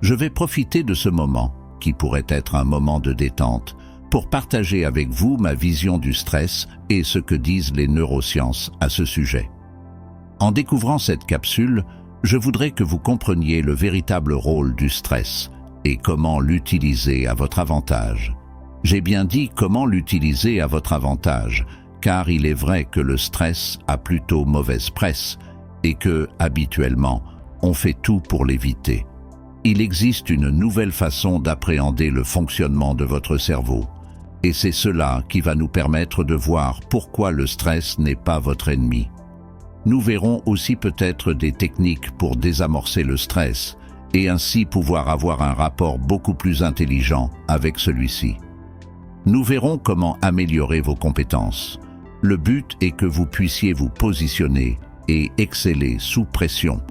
Je vais profiter de ce moment, qui pourrait être un moment de détente, pour partager avec vous ma vision du stress et ce que disent les neurosciences à ce sujet. En découvrant cette capsule, je voudrais que vous compreniez le véritable rôle du stress et comment l'utiliser à votre avantage. J'ai bien dit comment l'utiliser à votre avantage, car il est vrai que le stress a plutôt mauvaise presse et que, habituellement, on fait tout pour l'éviter. Il existe une nouvelle façon d'appréhender le fonctionnement de votre cerveau, et c'est cela qui va nous permettre de voir pourquoi le stress n'est pas votre ennemi. Nous verrons aussi peut-être des techniques pour désamorcer le stress et ainsi pouvoir avoir un rapport beaucoup plus intelligent avec celui-ci. Nous verrons comment améliorer vos compétences. Le but est que vous puissiez vous positionner et exceller sous pression.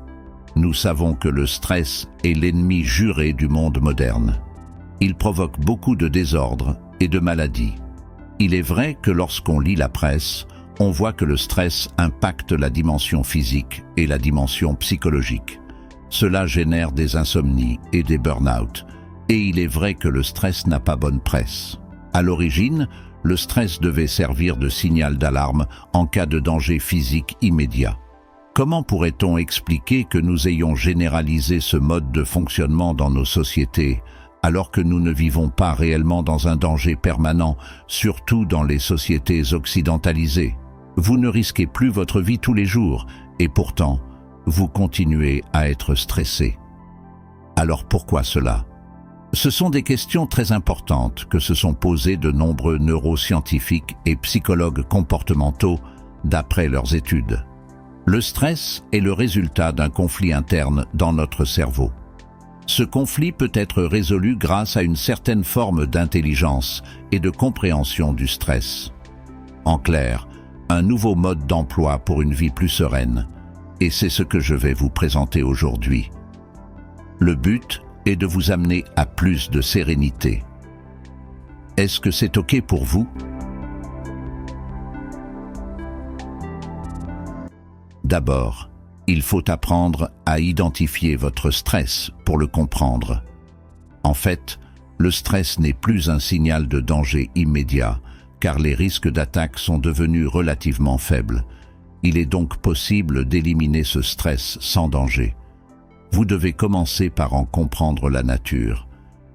Nous savons que le stress est l'ennemi juré du monde moderne. Il provoque beaucoup de désordre et de maladies. Il est vrai que lorsqu'on lit la presse, on voit que le stress impacte la dimension physique et la dimension psychologique. Cela génère des insomnies et des burn-out. Et il est vrai que le stress n'a pas bonne presse. À l'origine, le stress devait servir de signal d'alarme en cas de danger physique immédiat. Comment pourrait-on expliquer que nous ayons généralisé ce mode de fonctionnement dans nos sociétés, alors que nous ne vivons pas réellement dans un danger permanent, surtout dans les sociétés occidentalisées? Vous ne risquez plus votre vie tous les jours, et pourtant, vous continuez à être stressé. Alors pourquoi cela? Ce sont des questions très importantes que se sont posées de nombreux neuroscientifiques et psychologues comportementaux d'après leurs études. Le stress est le résultat d'un conflit interne dans notre cerveau. Ce conflit peut être résolu grâce à une certaine forme d'intelligence et de compréhension du stress. En clair, un nouveau mode d'emploi pour une vie plus sereine. Et c'est ce que je vais vous présenter aujourd'hui. Le but est de vous amener à plus de sérénité. Est-ce que c'est OK pour vous? D'abord, il faut apprendre à identifier votre stress pour le comprendre. En fait, le stress n'est plus un signal de danger immédiat, car les risques d'attaque sont devenus relativement faibles. Il est donc possible d'éliminer ce stress sans danger. Vous devez commencer par en comprendre la nature.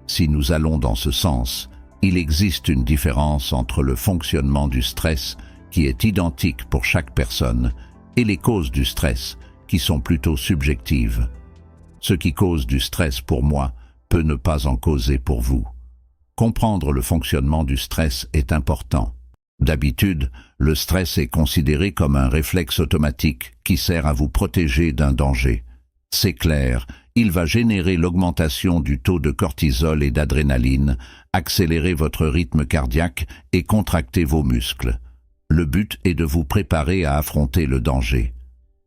Si nous allons dans ce sens, il existe une différence entre le fonctionnement du stress, qui est identique pour chaque personne, et les causes du stress, qui sont plutôt subjectives. Ce qui cause du stress pour moi peut ne pas en causer pour vous. Comprendre le fonctionnement du stress est important. D'habitude, le stress est considéré comme un réflexe automatique qui sert à vous protéger d'un danger. C'est clair, il va générer l'augmentation du taux de cortisol et d'adrénaline, accélérer votre rythme cardiaque et contracter vos muscles. Le but est de vous préparer à affronter le danger.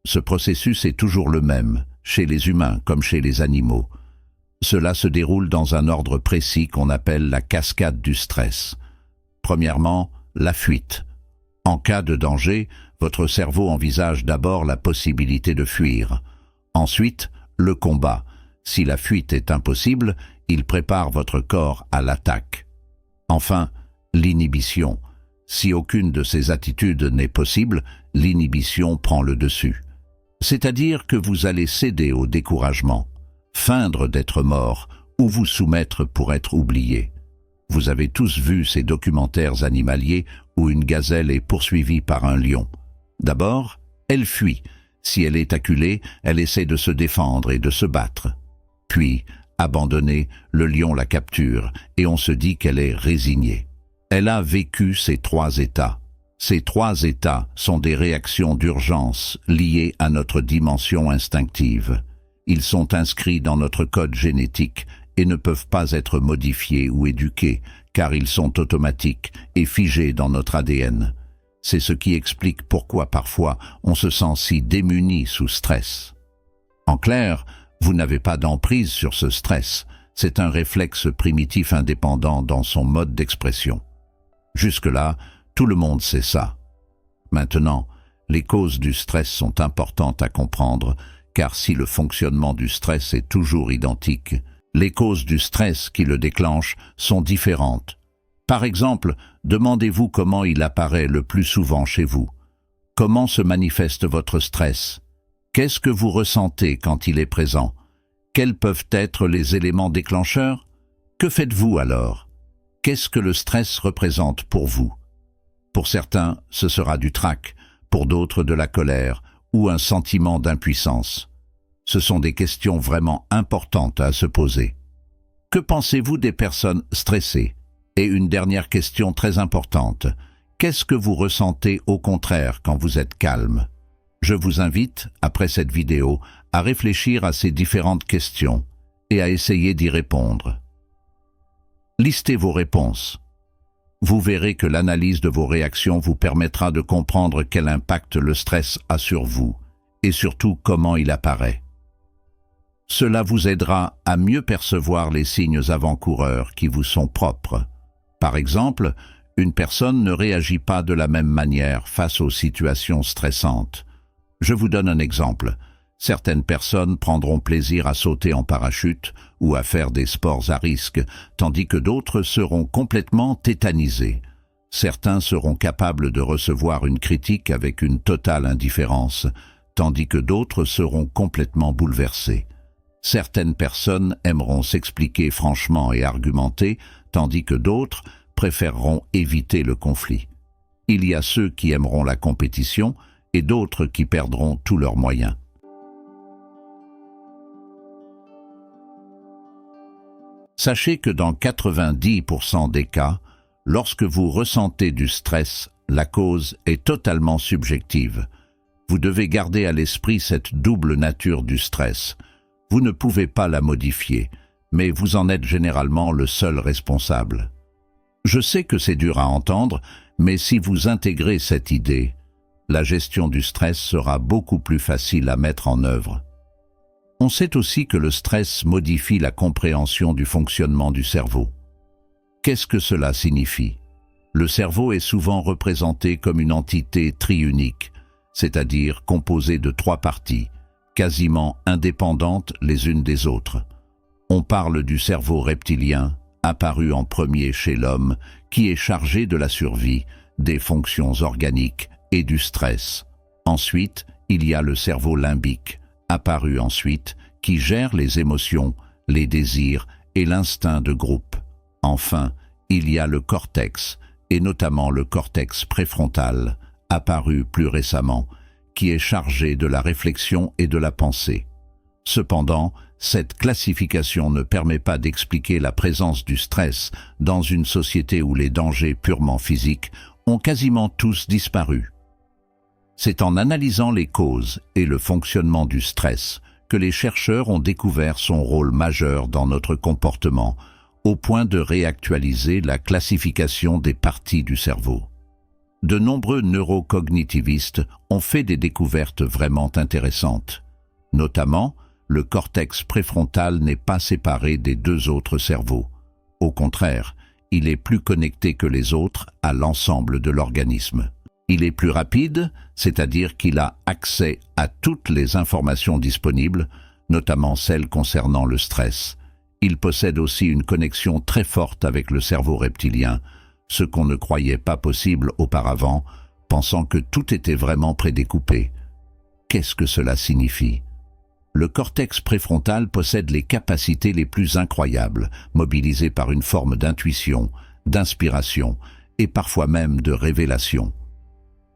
Ce processus est toujours le même, chez les humains comme chez les animaux. Cela se déroule dans un ordre précis qu'on appelle la cascade du stress. Premièrement, la fuite. En cas de danger, votre cerveau envisage d'abord la possibilité de fuir. Ensuite, le combat. Si la fuite est impossible, il prépare votre corps à l'attaque. Enfin, l'inhibition. Si aucune de ces attitudes n'est possible, l'inhibition prend le dessus. C'est-à-dire que vous allez céder au découragement, feindre d'être mort ou vous soumettre pour être oublié. Vous avez tous vu ces documentaires animaliers où une gazelle est poursuivie par un lion. D'abord, elle fuit. Si elle est acculée, elle essaie de se défendre et de se battre. Puis, abandonnée, le lion la capture et on se dit qu'elle est résignée. Elle a vécu ces trois états. Ces trois états sont des réactions d'urgence liées à notre dimension instinctive. Ils sont inscrits dans notre code génétique et ne peuvent pas être modifiés ou éduqués, car ils sont automatiques et figés dans notre ADN. C'est ce qui explique pourquoi parfois on se sent si démuni sous stress. En clair, vous n'avez pas d'emprise sur ce stress, c'est un réflexe primitif indépendant dans son mode d'expression. Jusque-là, tout le monde sait ça. Maintenant, les causes du stress sont importantes à comprendre, car si le fonctionnement du stress est toujours identique, Les causes du stress qui le déclenchent sont différentes. Par exemple, demandez-vous comment il apparaît le plus souvent chez vous. Comment se manifeste votre stress? Qu'est-ce que vous ressentez quand il est présent? Quels peuvent être les éléments déclencheurs? Que faites-vous alors? Qu'est-ce que le stress représente pour vous? Pour certains, ce sera du trac, pour d'autres de la colère ou un sentiment d'impuissance. Ce sont des questions vraiment importantes à se poser. Que pensez-vous des personnes stressées? Et une dernière question très importante. Qu'est-ce que vous ressentez au contraire quand vous êtes calme? Je vous invite, après cette vidéo, à réfléchir à ces différentes questions et à essayer d'y répondre. Listez vos réponses. Vous verrez que l'analyse de vos réactions vous permettra de comprendre quel impact le stress a sur vous et surtout comment il apparaît. Cela vous aidera à mieux percevoir les signes avant-coureurs qui vous sont propres. Par exemple, une personne ne réagit pas de la même manière face aux situations stressantes. Je vous donne un exemple. Certaines personnes prendront plaisir à sauter en parachute ou à faire des sports à risque, tandis que d'autres seront complètement tétanisés. Certains seront capables de recevoir une critique avec une totale indifférence, tandis que d'autres seront complètement bouleversés. Certaines personnes aimeront s'expliquer franchement et argumenter, tandis que d'autres préféreront éviter le conflit. Il y a ceux qui aimeront la compétition et d'autres qui perdront tous leurs moyens. Sachez que dans 90% des cas, lorsque vous ressentez du stress, la cause est totalement subjective. Vous devez garder à l'esprit cette double nature du stress. Vous ne pouvez pas la modifier, mais vous en êtes généralement le seul responsable. Je sais que c'est dur à entendre, mais si vous intégrez cette idée, la gestion du stress sera beaucoup plus facile à mettre en œuvre. On sait aussi que le stress modifie la compréhension du fonctionnement du cerveau. Qu'est-ce que cela signifie? Le cerveau est souvent représenté comme une entité triunique, c'est-à-dire composée de 3 parties, quasiment indépendantes les unes des autres. On parle du cerveau reptilien, apparu en premier chez l'homme, qui est chargé de la survie, des fonctions organiques et du stress. Ensuite, il y a le cerveau limbique, apparu ensuite, qui gère les émotions, les désirs et l'instinct de groupe. Enfin, il y a le cortex, et notamment le cortex préfrontal, apparu plus récemment, qui est chargé de la réflexion et de la pensée. Cependant, cette classification ne permet pas d'expliquer la présence du stress dans une société où les dangers purement physiques ont quasiment tous disparu. C'est en analysant les causes et le fonctionnement du stress que les chercheurs ont découvert son rôle majeur dans notre comportement, au point de réactualiser la classification des parties du cerveau. De nombreux neurocognitivistes ont fait des découvertes vraiment intéressantes. Notamment, le cortex préfrontal n'est pas séparé des 2 autres cerveaux. Au contraire, il est plus connecté que les autres à l'ensemble de l'organisme. Il est plus rapide, c'est-à-dire qu'il a accès à toutes les informations disponibles, notamment celles concernant le stress. Il possède aussi une connexion très forte avec le cerveau reptilien, ce qu'on ne croyait pas possible auparavant, pensant que tout était vraiment prédécoupé. Qu'est-ce que cela signifie? Le cortex préfrontal possède les capacités les plus incroyables, mobilisées par une forme d'intuition, d'inspiration et parfois même de révélation.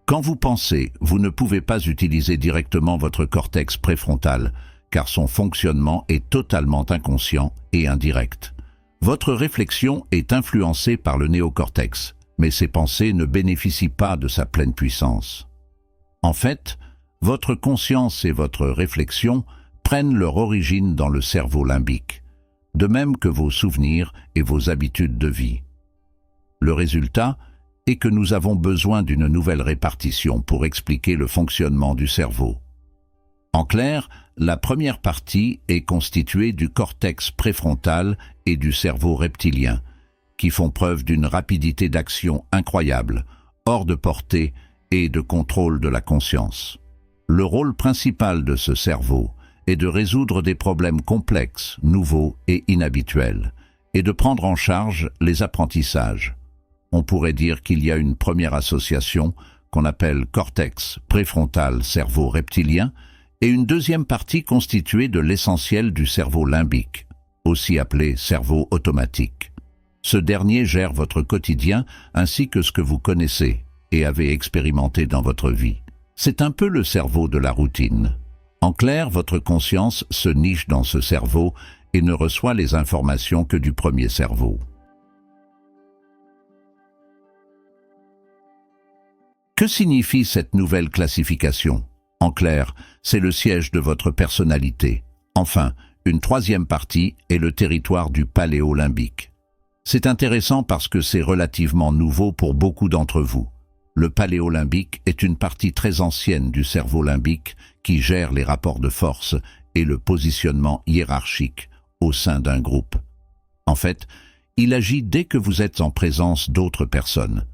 Quand vous pensez, vous ne pouvez pas utiliser directement votre cortex préfrontal, car son fonctionnement est totalement inconscient et indirect. Votre réflexion est influencée par le néocortex, mais ces pensées ne bénéficient pas de sa pleine puissance. En fait, votre conscience et votre réflexion prennent leur origine dans le cerveau limbique, de même que vos souvenirs et vos habitudes de vie. Le résultat est que nous avons besoin d'une nouvelle répartition pour expliquer le fonctionnement du cerveau. En clair, la première partie est constituée du cortex préfrontal et du cerveau reptilien, qui font preuve d'une rapidité d'action incroyable, hors de portée et de contrôle de la conscience. Le rôle principal de ce cerveau est de résoudre des problèmes complexes, nouveaux et inhabituels, et de prendre en charge les apprentissages. On pourrait dire qu'il y a une première association qu'on appelle cortex préfrontal cerveau reptilien et une deuxième partie constituée de l'essentiel du cerveau limbique, aussi appelé cerveau automatique. Ce dernier gère votre quotidien ainsi que ce que vous connaissez et avez expérimenté dans votre vie. C'est un peu le cerveau de la routine. En clair, votre conscience se niche dans ce cerveau et ne reçoit les informations que du premier cerveau. Que signifie cette nouvelle classification? En clair, c'est le siège de votre personnalité. Enfin, une troisième partie est le territoire du paléolimbique. C'est intéressant parce que c'est relativement nouveau pour beaucoup d'entre vous. Le paléolimbique est une partie très ancienne du cerveau limbique qui gère les rapports de force et le positionnement hiérarchique au sein d'un groupe. En fait, il agit dès que vous êtes en présence d'autres personnes.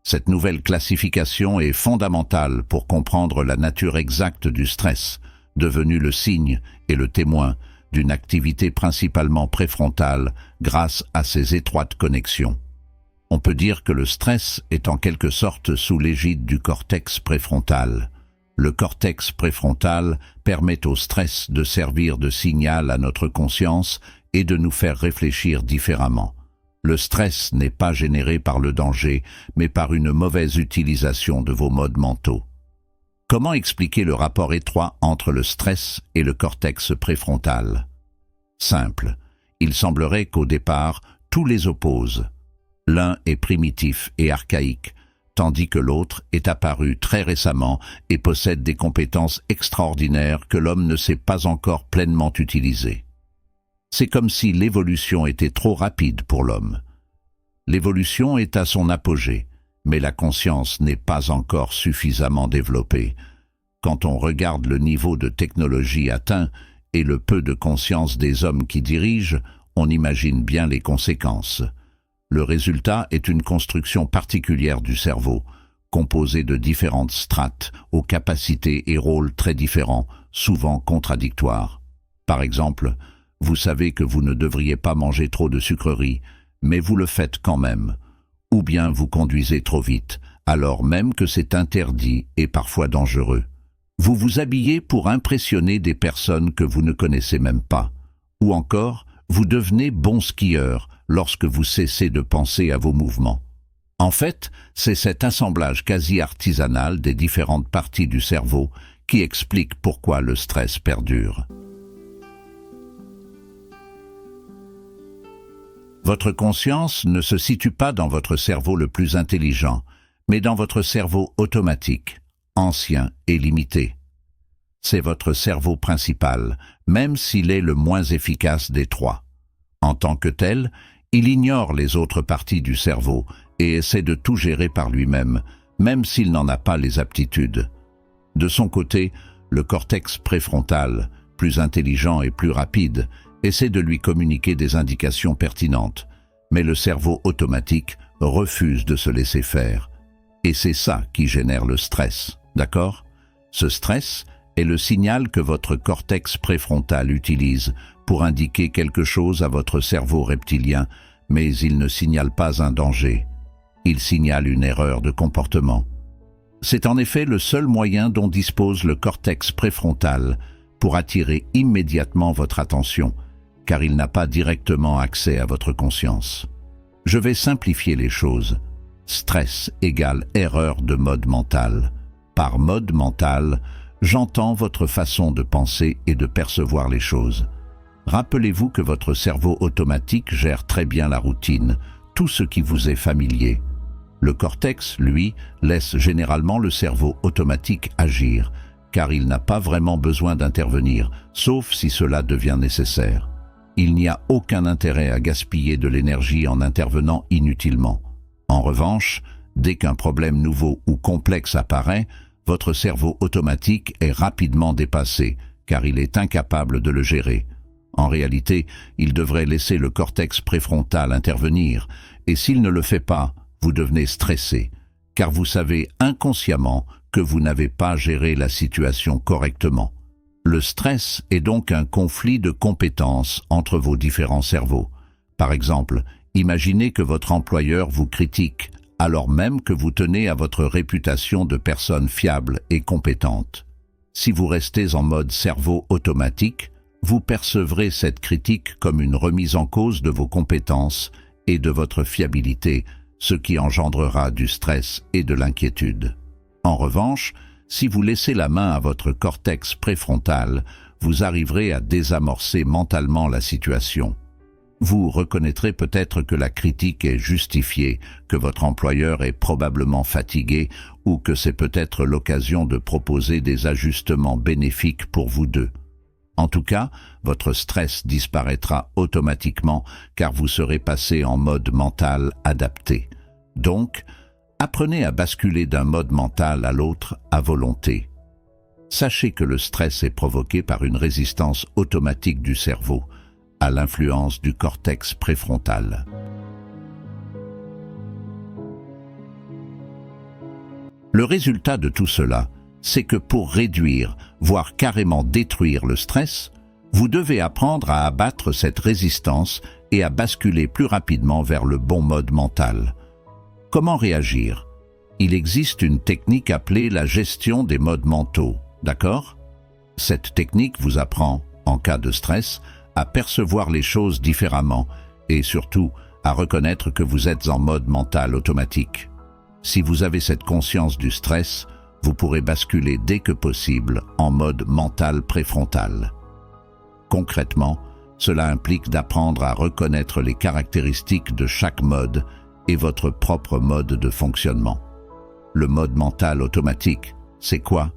Cette nouvelle classification est fondamentale pour comprendre la nature exacte du stress, devenu le signe et le témoin d'une activité principalement préfrontale grâce à ses étroites connexions. On peut dire que le stress est en quelque sorte sous l'égide du cortex préfrontal. Le cortex préfrontal permet au stress de servir de signal à notre conscience et de nous faire réfléchir différemment. Le stress n'est pas généré par le danger, mais par une mauvaise utilisation de vos modes mentaux. Comment expliquer le rapport étroit entre le stress et le cortex préfrontal? Simple. Il semblerait qu'au départ, tout les oppose. L'un est primitif et archaïque, tandis que l'autre est apparu très récemment et possède des compétences extraordinaires que l'homme ne sait pas encore pleinement utiliser. C'est comme si l'évolution était trop rapide pour l'homme. L'évolution est à son apogée, mais la conscience n'est pas encore suffisamment développée. Quand on regarde le niveau de technologie atteint et le peu de conscience des hommes qui dirigent, on imagine bien les conséquences. Le résultat est une construction particulière du cerveau, composée de différentes strates, aux capacités et rôles très différents, souvent contradictoires. Par exemple, vous savez que vous ne devriez pas manger trop de sucreries, mais vous le faites quand même. Ou bien vous conduisez trop vite, alors même que c'est interdit et parfois dangereux. Vous vous habillez pour impressionner des personnes que vous ne connaissez même pas. Ou encore, vous devenez bon skieur lorsque vous cessez de penser à vos mouvements. En fait, c'est cet assemblage quasi artisanal des différentes parties du cerveau qui explique pourquoi le stress perdure. Votre conscience ne se situe pas dans votre cerveau le plus intelligent, mais dans votre cerveau automatique, ancien et limité. C'est votre cerveau principal, même s'il est le moins efficace des trois. En tant que tel, il ignore les autres parties du cerveau et essaie de tout gérer par lui-même, même s'il n'en a pas les aptitudes. De son côté, le cortex préfrontal, plus intelligent et plus rapide, essaie de lui communiquer des indications pertinentes, mais le cerveau automatique refuse de se laisser faire. Et c'est ça qui génère le stress, d'accord? Ce stress est le signal que votre cortex préfrontal utilise pour indiquer quelque chose à votre cerveau reptilien, mais il ne signale pas un danger. Il signale une erreur de comportement. C'est en effet le seul moyen dont dispose le cortex préfrontal pour attirer immédiatement votre attention, car il n'a pas directement accès à votre conscience. Je vais simplifier les choses. Stress égale erreur de mode mental. Par mode mental, j'entends votre façon de penser et de percevoir les choses. Rappelez-vous que votre cerveau automatique gère très bien la routine, tout ce qui vous est familier. Le cortex, lui, laisse généralement le cerveau automatique agir, car il n'a pas vraiment besoin d'intervenir, sauf si cela devient nécessaire. Il n'y a aucun intérêt à gaspiller de l'énergie en intervenant inutilement. En revanche, dès qu'un problème nouveau ou complexe apparaît, votre cerveau automatique est rapidement dépassé, car il est incapable de le gérer. En réalité, il devrait laisser le cortex préfrontal intervenir, et s'il ne le fait pas, vous devenez stressé, car vous savez inconsciemment que vous n'avez pas géré la situation correctement. Le stress est donc un conflit de compétences entre vos différents cerveaux. Par exemple, imaginez que votre employeur vous critique, alors même que vous tenez à votre réputation de personne fiable et compétente. Si vous restez en mode cerveau automatique, vous percevrez cette critique comme une remise en cause de vos compétences et de votre fiabilité, ce qui engendrera du stress et de l'inquiétude. En revanche, si vous laissez la main à votre cortex préfrontal, vous arriverez à désamorcer mentalement la situation. Vous reconnaîtrez peut-être que la critique est justifiée, que votre employeur est probablement fatigué ou que c'est peut-être l'occasion de proposer des ajustements bénéfiques pour vous deux. En tout cas, votre stress disparaîtra automatiquement car vous serez passé en mode mental adapté. Donc, apprenez à basculer d'un mode mental à l'autre à volonté. Sachez que le stress est provoqué par une résistance automatique du cerveau à l'influence du cortex préfrontal. Le résultat de tout cela, c'est que pour réduire, voire carrément détruire le stress, vous devez apprendre à abattre cette résistance et à basculer plus rapidement vers le bon mode mental. Comment réagir? Il existe une technique appelée la gestion des modes mentaux, d'accord? Cette technique vous apprend, en cas de stress, à percevoir les choses différemment et surtout à reconnaître que vous êtes en mode mental automatique. Si vous avez cette conscience du stress, vous pourrez basculer dès que possible en mode mental préfrontal. Concrètement, cela implique d'apprendre à reconnaître les caractéristiques de chaque mode et votre propre mode de fonctionnement. Le mode mental automatique, c'est quoi?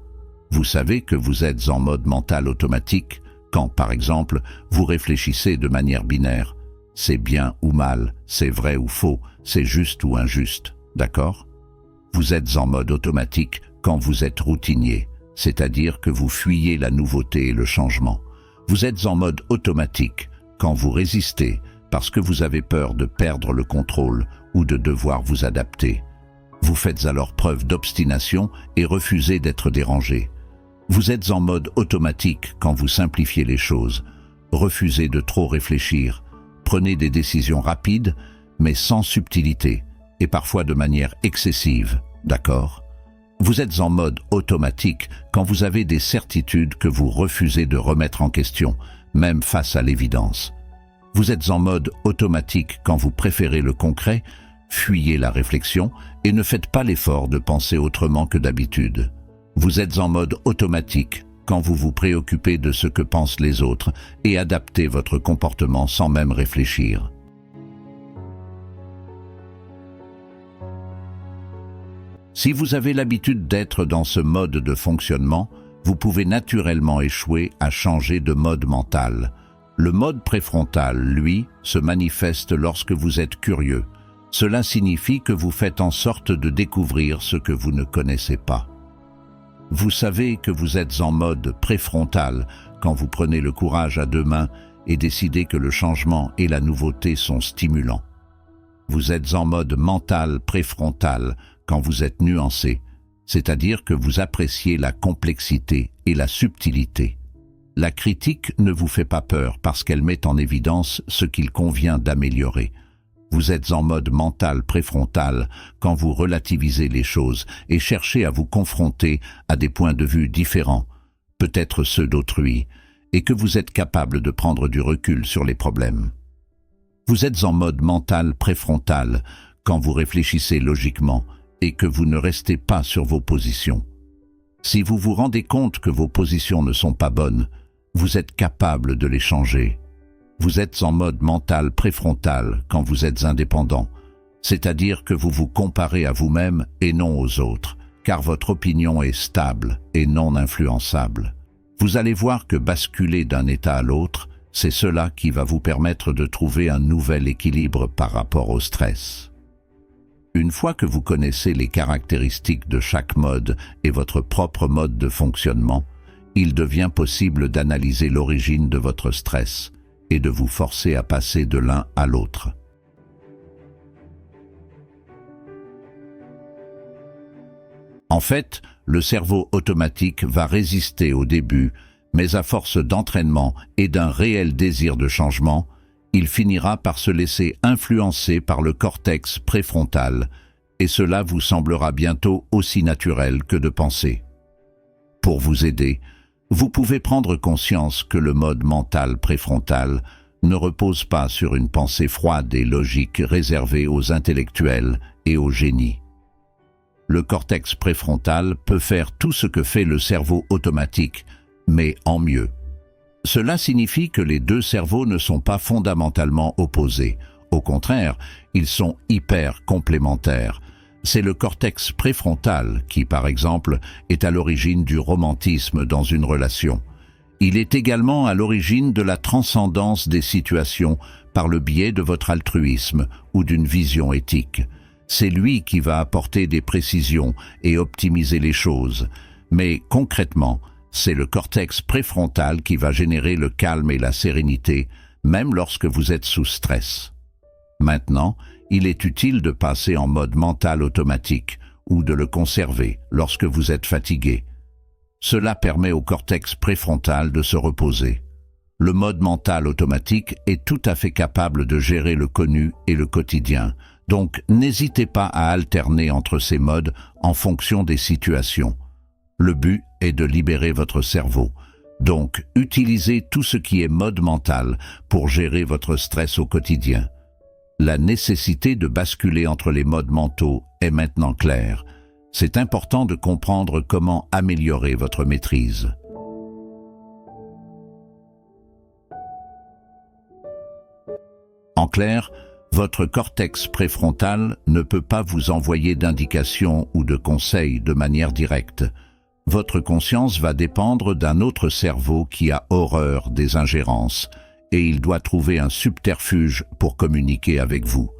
Vous savez que vous êtes en mode mental automatique quand, par exemple, vous réfléchissez de manière binaire. C'est bien ou mal, c'est vrai ou faux, c'est juste ou injuste, d'accord? Vous êtes en mode automatique quand vous êtes routinier, c'est-à-dire que vous fuyez la nouveauté et le changement. Vous êtes en mode automatique quand vous résistez parce que vous avez peur de perdre le contrôle ou de devoir vous adapter. Vous faites alors preuve d'obstination et refusez d'être dérangé. Vous êtes en mode automatique quand vous simplifiez les choses, refusez de trop réfléchir, prenez des décisions rapides mais sans subtilité et parfois de manière excessive, d'accord? Vous êtes en mode automatique quand vous avez des certitudes que vous refusez de remettre en question, même face à l'évidence. Vous êtes en mode automatique quand vous préférez le concret, fuyez la réflexion et ne faites pas l'effort de penser autrement que d'habitude. Vous êtes en mode automatique quand vous vous préoccupez de ce que pensent les autres et adaptez votre comportement sans même réfléchir. Si vous avez l'habitude d'être dans ce mode de fonctionnement, vous pouvez naturellement échouer à changer de mode mental. Le mode préfrontal, lui, se manifeste lorsque vous êtes curieux. Cela signifie que vous faites en sorte de découvrir ce que vous ne connaissez pas. Vous savez que vous êtes en mode préfrontal quand vous prenez le courage à deux mains et décidez que le changement et la nouveauté sont stimulants. Vous êtes en mode mental préfrontal quand vous êtes nuancé, c'est-à-dire que vous appréciez la complexité et la subtilité. La critique ne vous fait pas peur parce qu'elle met en évidence ce qu'il convient d'améliorer. Vous êtes en mode mental préfrontal quand vous relativisez les choses et cherchez à vous confronter à des points de vue différents, peut-être ceux d'autrui, et que vous êtes capable de prendre du recul sur les problèmes. Vous êtes en mode mental préfrontal quand vous réfléchissez logiquement et que vous ne restez pas sur vos positions. Si vous vous rendez compte que vos positions ne sont pas bonnes, vous êtes capable de les changer. Vous êtes en mode mental préfrontal quand vous êtes indépendant, c'est-à-dire que vous vous comparez à vous-même et non aux autres, car votre opinion est stable et non influençable. Vous allez voir que basculer d'un état à l'autre, c'est cela qui va vous permettre de trouver un nouvel équilibre par rapport au stress. Une fois que vous connaissez les caractéristiques de chaque mode et votre propre mode de fonctionnement, il devient possible d'analyser l'origine de votre stress et de vous forcer à passer de l'un à l'autre. En fait, le cerveau automatique va résister au début, mais à force d'entraînement et d'un réel désir de changement, il finira par se laisser influencer par le cortex préfrontal, et cela vous semblera bientôt aussi naturel que de penser. Pour vous aider, vous pouvez prendre conscience que le mode mental préfrontal ne repose pas sur une pensée froide et logique réservée aux intellectuels et aux génies. Le cortex préfrontal peut faire tout ce que fait le cerveau automatique, mais en mieux. Cela signifie que les deux cerveaux ne sont pas fondamentalement opposés. Au contraire, ils sont hyper complémentaires. C'est le cortex préfrontal qui, par exemple, est à l'origine du romantisme dans une relation. Il est également à l'origine de la transcendance des situations par le biais de votre altruisme ou d'une vision éthique. C'est lui qui va apporter des précisions et optimiser les choses. Mais concrètement, c'est le cortex préfrontal qui va générer le calme et la sérénité, même lorsque vous êtes sous stress. Maintenant, il est utile de passer en mode mental automatique ou de le conserver lorsque vous êtes fatigué. Cela permet au cortex préfrontal de se reposer. Le mode mental automatique est tout à fait capable de gérer le connu et le quotidien, donc n'hésitez pas à alterner entre ces modes en fonction des situations. Le but est de libérer votre cerveau, donc utilisez tout ce qui est mode mental pour gérer votre stress au quotidien. La nécessité de basculer entre les modes mentaux est maintenant claire. C'est important de comprendre comment améliorer votre maîtrise. En clair, votre cortex préfrontal ne peut pas vous envoyer d'indications ou de conseils de manière directe. Votre conscience va dépendre d'un autre cerveau qui a horreur des ingérences, et il doit trouver un subterfuge pour communiquer avec vous.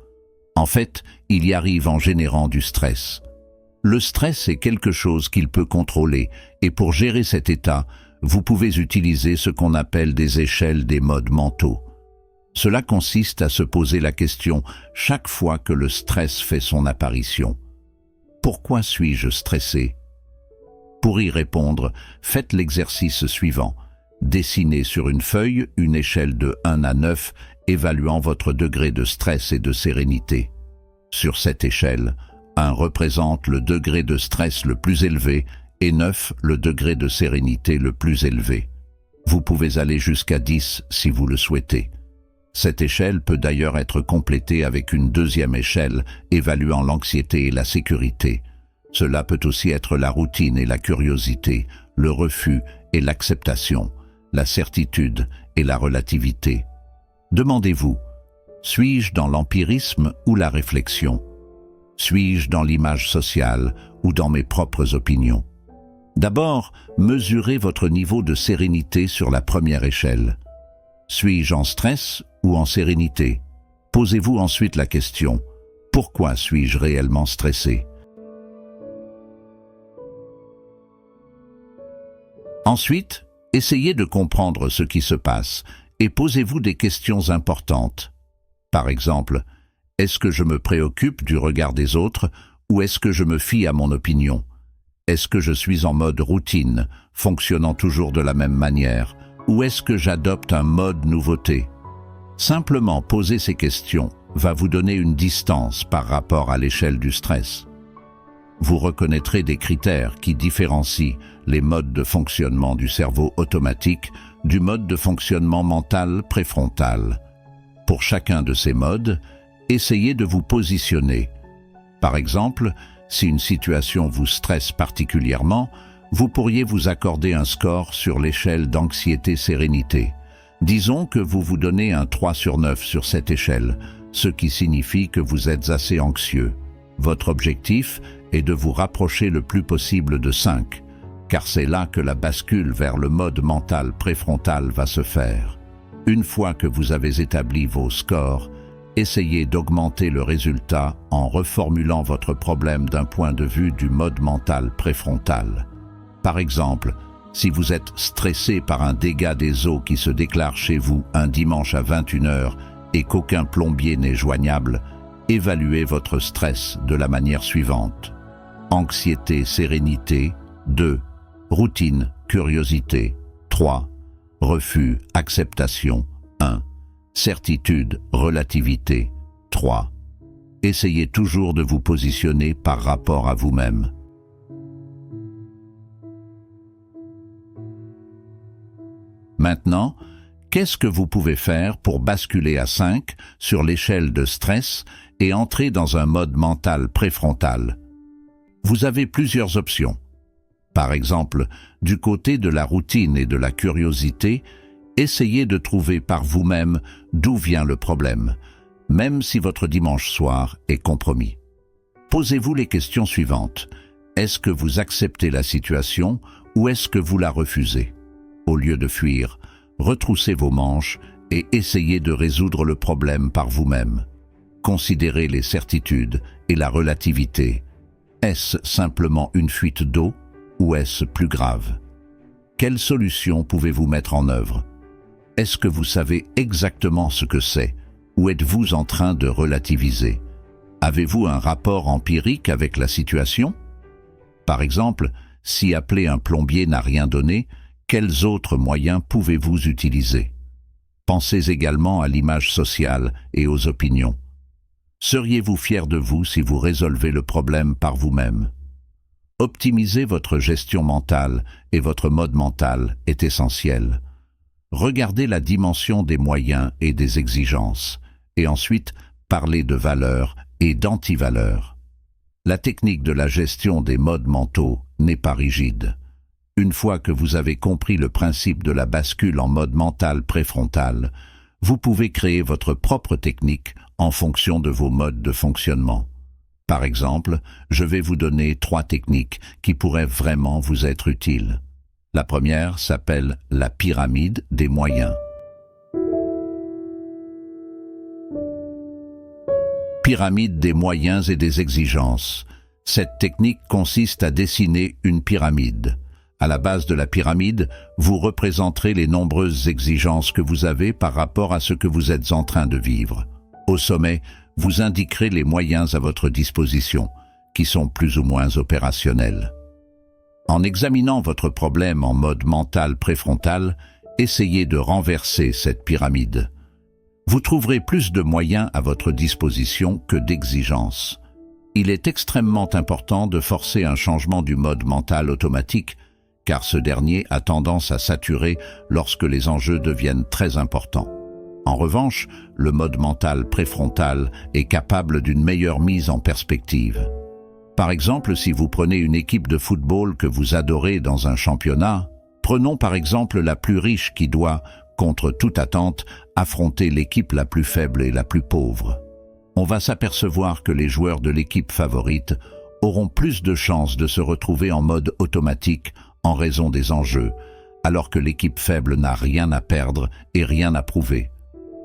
En fait, il y arrive en générant du stress. Le stress est quelque chose qu'il peut contrôler, et pour gérer cet état, vous pouvez utiliser ce qu'on appelle des échelles des modes mentaux. Cela consiste à se poser la question chaque fois que le stress fait son apparition. Pourquoi suis-je stressé ? Pour y répondre, faites l'exercice suivant. Dessinez sur une feuille une échelle de 1 à 9, évaluant votre degré de stress et de sérénité. Sur cette échelle, 1 représente le degré de stress le plus élevé et 9 le degré de sérénité le plus élevé. Vous pouvez aller jusqu'à 10 si vous le souhaitez. Cette échelle peut d'ailleurs être complétée avec une deuxième échelle évaluant l'anxiété et la sécurité. Cela peut aussi être la routine et la curiosité, le refus et l'acceptation, la certitude et la relativité. Demandez-vous, suis-je dans l'empirisme ou la réflexion ? Suis-je dans l'image sociale ou dans mes propres opinions ? D'abord, mesurez votre niveau de sérénité sur la première échelle. Suis-je en stress ou en sérénité ? Posez-vous ensuite la question, pourquoi suis-je réellement stressé ? Ensuite, essayez de comprendre ce qui se passe et posez-vous des questions importantes. Par exemple, est-ce que je me préoccupe du regard des autres ou est-ce que je me fie à mon opinion ? Est-ce que je suis en mode routine, fonctionnant toujours de la même manière, ou est-ce que j'adopte un mode nouveauté ? Simplement poser ces questions va vous donner une distance par rapport à l'échelle du stress. Vous reconnaîtrez des critères qui différencient les modes de fonctionnement du cerveau automatique du mode de fonctionnement mental préfrontal. Pour chacun de ces modes, essayez de vous positionner. Par exemple, si une situation vous stresse particulièrement, vous pourriez vous accorder un score sur l'échelle d'anxiété-sérénité. Disons que vous vous donnez un 3 sur 9 sur cette échelle, ce qui signifie que vous êtes assez anxieux. Votre objectif est de vous rapprocher le plus possible de 5, car c'est là que la bascule vers le mode mental préfrontal va se faire. Une fois que vous avez établi vos scores, essayez d'augmenter le résultat en reformulant votre problème d'un point de vue du mode mental préfrontal. Par exemple, si vous êtes stressé par un dégât des eaux qui se déclare chez vous un dimanche à 21h et qu'aucun plombier n'est joignable, évaluez votre stress de la manière suivante. Anxiété, sérénité, 2. Routine, curiosité, 3. 3. Refus, acceptation. 1. Certitude, relativité. 3. Essayez toujours de vous positionner par rapport à vous-même. Maintenant, qu'est-ce que vous pouvez faire pour basculer à 5 sur l'échelle de stress et entrer dans un mode mental préfrontal? Vous avez plusieurs options. Par exemple, du côté de la routine et de la curiosité, essayez de trouver par vous-même d'où vient le problème, même si votre dimanche soir est compromis. Posez-vous les questions suivantes. Est-ce que vous acceptez la situation ou est-ce que vous la refusez? Au lieu de fuir, retroussez vos manches et essayez de résoudre le problème par vous-même. Considérez les certitudes et la relativité. Est-ce simplement une fuite d'eau ou est-ce plus grave? Quelle solution pouvez-vous mettre en œuvre? Est-ce que vous savez exactement ce que c'est ou êtes-vous en train de relativiser? Avez-vous un rapport empirique avec la situation? Par exemple, si appeler un plombier n'a rien donné, quels autres moyens pouvez-vous utiliser? Pensez également à l'image sociale et aux opinions. Seriez-vous fier de vous si vous résolvez le problème par vous-même? Optimiser votre gestion mentale et votre mode mental est essentiel. Regardez la dimension des moyens et des exigences, et ensuite parlez de valeurs et d'antivaleurs. La technique de la gestion des modes mentaux n'est pas rigide. Une fois que vous avez compris le principe de la bascule en mode mental préfrontal, vous pouvez créer votre propre technique en fonction de vos modes de fonctionnement. Par exemple, je vais vous donner 3 techniques qui pourraient vraiment vous être utiles. La première s'appelle la pyramide des moyens. Pyramide des moyens et des exigences. Cette technique consiste à dessiner une pyramide. À la base de la pyramide, vous représenterez les nombreuses exigences que vous avez par rapport à ce que vous êtes en train de vivre. Au sommet, vous indiquerez les moyens à votre disposition, qui sont plus ou moins opérationnels. En examinant votre problème en mode mental préfrontal, essayez de renverser cette pyramide. Vous trouverez plus de moyens à votre disposition que d'exigences. Il est extrêmement important de forcer un changement du mode mental automatique, car ce dernier a tendance à saturer lorsque les enjeux deviennent très importants. En revanche, le mode mental préfrontal est capable d'une meilleure mise en perspective. Par exemple, si vous prenez une équipe de football que vous adorez dans un championnat, prenons par exemple la plus riche qui doit, contre toute attente, affronter l'équipe la plus faible et la plus pauvre. On va s'apercevoir que les joueurs de l'équipe favorite auront plus de chances de se retrouver en mode automatique en raison des enjeux, alors que l'équipe faible n'a rien à perdre et rien à prouver.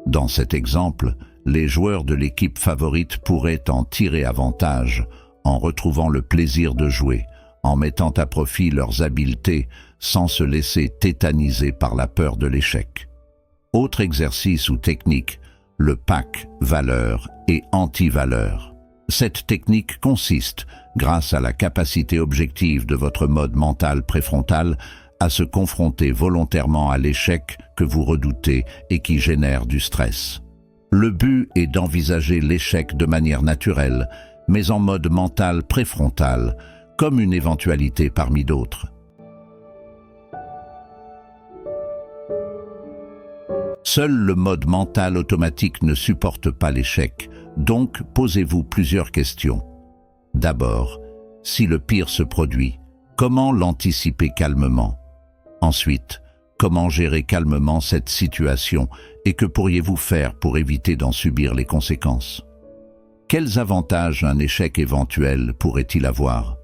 Dans cet exemple, les joueurs de l'équipe favorite pourraient en tirer avantage en retrouvant le plaisir de jouer, en mettant à profit leurs habiletés sans se laisser tétaniser par la peur de l'échec. Autre exercice ou technique, le pack valeur et anti-valeur. Cette technique consiste, grâce à la capacité objective de votre mode mental préfrontal, à se confronter volontairement à l'échec que vous redoutez et qui génère du stress. Le but est d'envisager l'échec de manière naturelle, mais en mode mental préfrontal, comme une éventualité parmi d'autres. Seul le mode mental automatique ne supporte pas l'échec, donc posez-vous plusieurs questions. D'abord, si le pire se produit, comment l'anticiper calmement? Ensuite, comment gérer calmement cette situation et que pourriez-vous faire pour éviter d'en subir les conséquences? Quels avantages un échec éventuel pourrait-il avoir?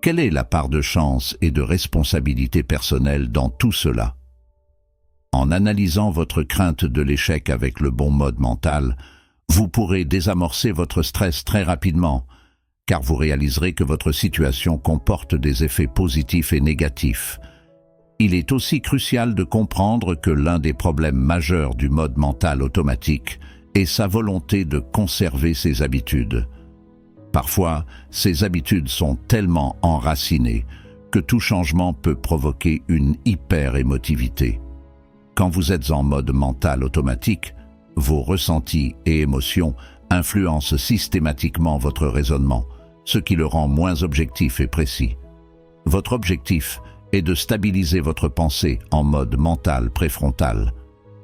Quelle est la part de chance et de responsabilité personnelle dans tout cela? En analysant votre crainte de l'échec avec le bon mode mental, vous pourrez désamorcer votre stress très rapidement, car vous réaliserez que votre situation comporte des effets positifs et négatifs. Il est aussi crucial de comprendre que l'un des problèmes majeurs du mode mental automatique est sa volonté de conserver ses habitudes. Parfois, ces habitudes sont tellement enracinées que tout changement peut provoquer une hyper-émotivité. Quand vous êtes en mode mental automatique, vos ressentis et émotions influencent systématiquement votre raisonnement, ce qui le rend moins objectif et précis. Votre objectif est de stabiliser votre pensée en mode mental préfrontal.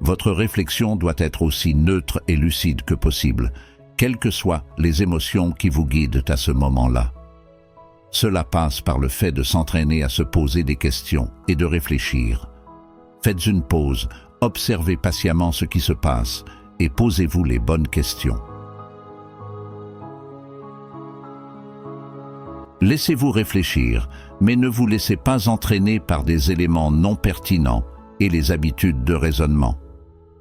Votre réflexion doit être aussi neutre et lucide que possible, quelles que soient les émotions qui vous guident à ce moment-là. Cela passe par le fait de s'entraîner à se poser des questions et de réfléchir. Faites une pause, observez patiemment ce qui se passe et posez-vous les bonnes questions. Laissez-vous réfléchir, mais ne vous laissez pas entraîner par des éléments non pertinents et les habitudes de raisonnement.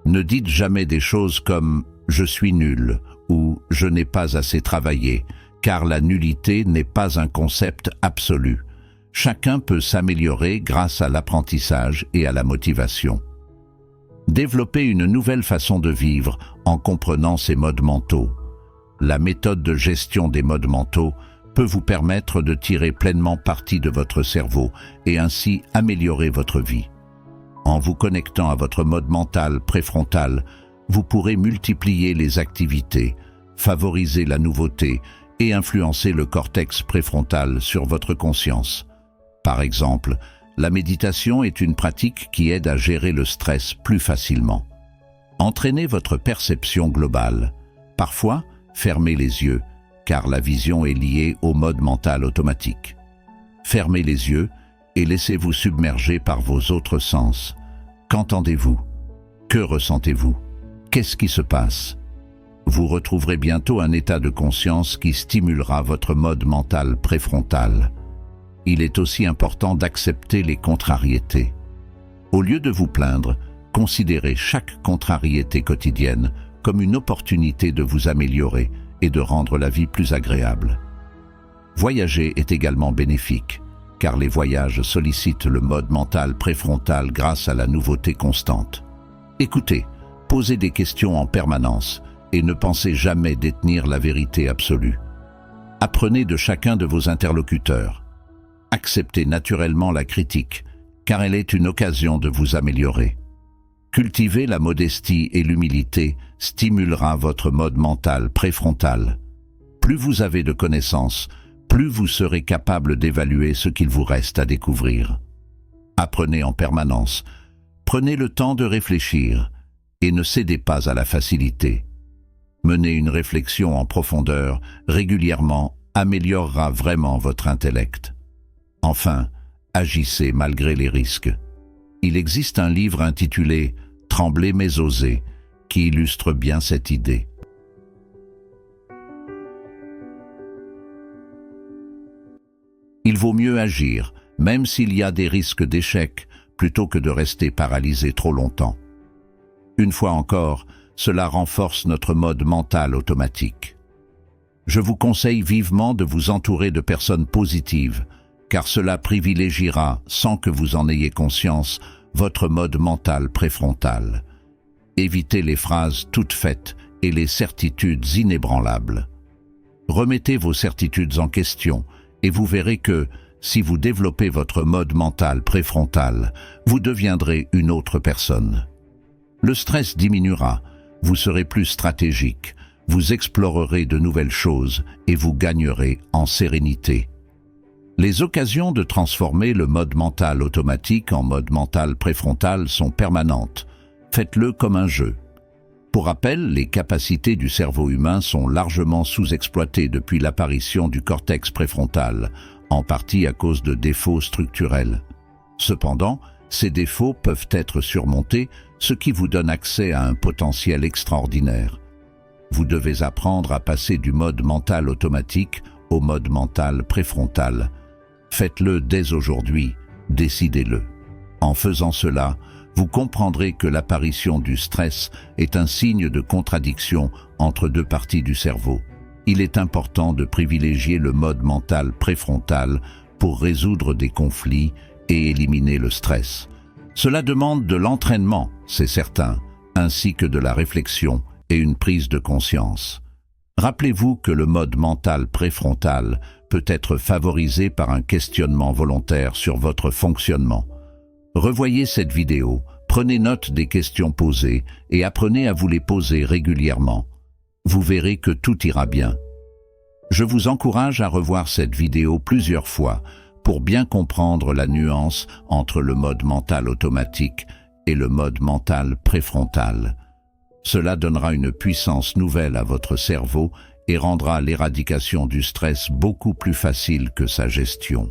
Ne dites jamais des choses comme « je suis nul » ou « je n'ai pas assez travaillé », car la nullité n'est pas un concept absolu. Chacun peut s'améliorer grâce à l'apprentissage et à la motivation. Développez une nouvelle façon de vivre en comprenant ces modes mentaux. La méthode de gestion des modes mentaux peut vous permettre de tirer pleinement parti de votre cerveau et ainsi améliorer votre vie. En vous connectant à votre mode mental préfrontal, vous pourrez multiplier les activités, favoriser la nouveauté et influencer le cortex préfrontal sur votre conscience. Par exemple, la méditation est une pratique qui aide à gérer le stress plus facilement. Entraînez votre perception globale. Parfois, fermez les yeux, car la vision est liée au mode mental automatique. Fermez les yeux et laissez-vous submerger par vos autres sens. Qu'entendez-vous? Que ressentez-vous? Qu'est-ce qui se passe? Vous retrouverez bientôt un état de conscience qui stimulera votre mode mental préfrontal. Il est aussi important d'accepter les contrariétés. Au lieu de vous plaindre, considérez chaque contrariété quotidienne comme une opportunité de vous améliorer et de rendre la vie plus agréable. Voyager est également bénéfique, car les voyages sollicitent le mode mental préfrontal grâce à la nouveauté constante. Écoutez, posez des questions en permanence et ne pensez jamais détenir la vérité absolue. Apprenez de chacun de vos interlocuteurs. Acceptez naturellement la critique, car elle est une occasion de vous améliorer. Cultiver la modestie et l'humilité stimulera votre mode mental préfrontal. Plus vous avez de connaissances, plus vous serez capable d'évaluer ce qu'il vous reste à découvrir. Apprenez en permanence. Prenez le temps de réfléchir et ne cédez pas à la facilité. Mener une réflexion en profondeur régulièrement améliorera vraiment votre intellect. Enfin, agissez malgré les risques. Il existe un livre intitulé « Trembler mais oser » qui illustre bien cette idée. Il vaut mieux agir, même s'il y a des risques d'échec, plutôt que de rester paralysé trop longtemps. Une fois encore, cela renforce notre mode mental automatique. Je vous conseille vivement de vous entourer de personnes positives, car cela privilégiera, sans que vous en ayez conscience, votre mode mental préfrontal. Évitez les phrases toutes faites et les certitudes inébranlables. Remettez vos certitudes en question et vous verrez que, si vous développez votre mode mental préfrontal, vous deviendrez une autre personne. Le stress diminuera, vous serez plus stratégique, vous explorerez de nouvelles choses et vous gagnerez en sérénité. Les occasions de transformer le mode mental automatique en mode mental préfrontal sont permanentes. Faites-le comme un jeu. Pour rappel, les capacités du cerveau humain sont largement sous-exploitées depuis l'apparition du cortex préfrontal, en partie à cause de défauts structurels. Cependant, ces défauts peuvent être surmontés, ce qui vous donne accès à un potentiel extraordinaire. Vous devez apprendre à passer du mode mental automatique au mode mental préfrontal. Faites-le dès aujourd'hui, décidez-le. En faisant cela, vous comprendrez que l'apparition du stress est un signe de contradiction entre deux parties du cerveau. Il est important de privilégier le mode mental préfrontal pour résoudre des conflits et éliminer le stress. Cela demande de l'entraînement, c'est certain, ainsi que de la réflexion et une prise de conscience. Rappelez-vous que le mode mental préfrontal peut être favorisé par un questionnement volontaire sur votre fonctionnement. Revoyez cette vidéo, prenez note des questions posées et apprenez à vous les poser régulièrement. Vous verrez que tout ira bien. Je vous encourage à revoir cette vidéo plusieurs fois pour bien comprendre la nuance entre le mode mental automatique et le mode mental préfrontal. Cela donnera une puissance nouvelle à votre cerveau et rendra l'éradication du stress beaucoup plus facile que sa gestion.